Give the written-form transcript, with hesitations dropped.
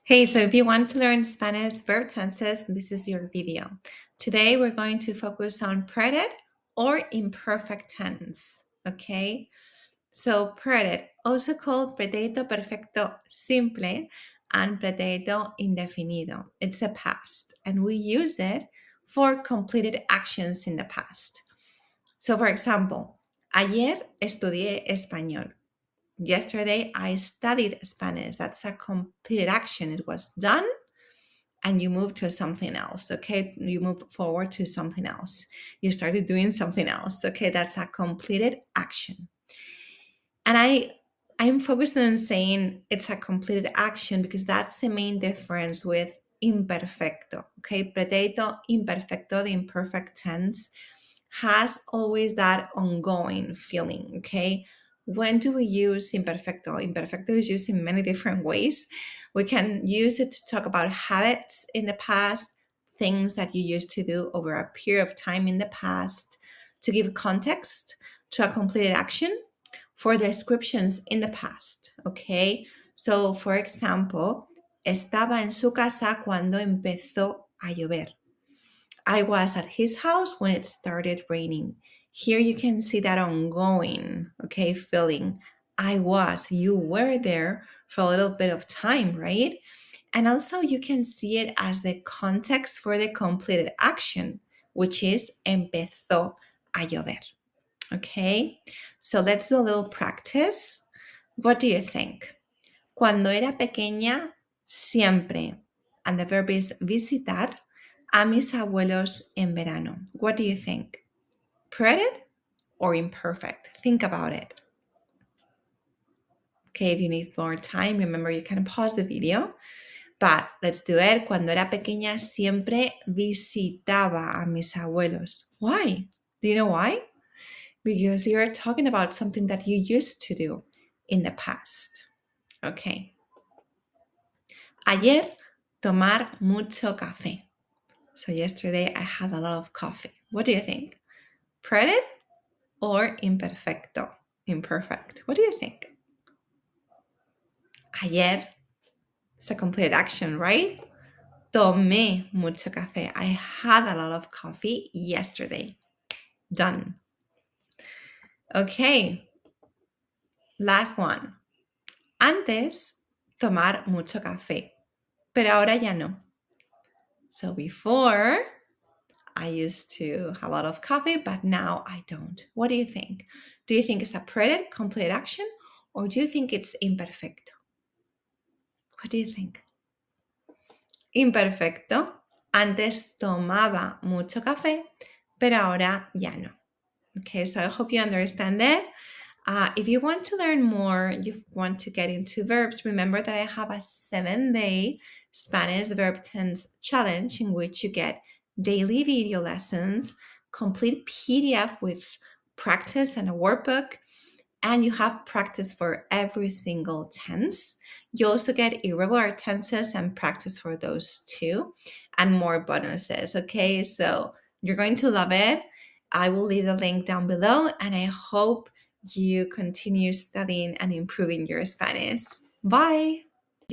Hey, so if you want to learn Spanish verb tenses, this is your video. Today we're going to focus on preterite or imperfect tense, okay? So preterite, also called pretérito perfecto simple and pretérito indefinido. It's a past, and we use it for completed actions in the past. So for example, ayer estudié español. Yesterday, I studied Spanish. That's a completed action. It was done and you move to something else. Okay. You move forward to something else. You started doing something else. Okay. That's a completed action. And I'm focused on saying it's a completed action because that's the main difference with imperfecto. Okay. Pretérito imperfecto, the imperfect tense, has always that ongoing feeling, okay? When do we use imperfecto? Imperfecto is used in many different ways. We can use it to talk about habits in the past, things that you used to do over a period of time in the past, to give context to a completed action, for descriptions in the past, okay? So, for example, estaba en su casa cuando empezó a llover. I was at his house when it started raining. Here you can see that ongoing, okay, feeling. You were there for a little bit of time, right? And also you can see it as the context for the completed action, which is empezó a llover. Okay, so let's do a little practice. What do you think? Cuando era pequeña, siempre, and the verb is visitar, a mis abuelos en verano. What do you think? Preterite or imperfect? Think about it. Okay, if you need more time, remember you can pause the video. But let's do it. Cuando era pequeña, siempre visitaba a mis abuelos. Why? Do you know why? Because you're talking about something that you used to do in the past. Okay. Ayer, tomar mucho café. So yesterday I had a lot of coffee. What do you think? Preterite or imperfecto? Imperfect. What do you think? Ayer, it's a complete action, right? Tomé mucho café. I had a lot of coffee yesterday. Done. Okay. Last one. Antes, tomar mucho café. Pero ahora ya no. So before, I used to have a lot of coffee, but now I don't. What do you think? Do you think it's a preterite, complete action, or do you think it's imperfecto? What do you think? Imperfecto. Antes tomaba mucho café, pero ahora ya no. Okay, so I hope you understand that. If you want to learn more, you want to get into verbs, remember that I have a 7-day Spanish verb tense challenge in which you get daily video lessons, complete PDF with practice and a workbook, and you have practice for every single tense. You also get irregular tenses and practice for those too, and more bonuses. Okay, so you're going to love it. I will leave the link down below, and I hope you continue studying and improving your Spanish. Bye.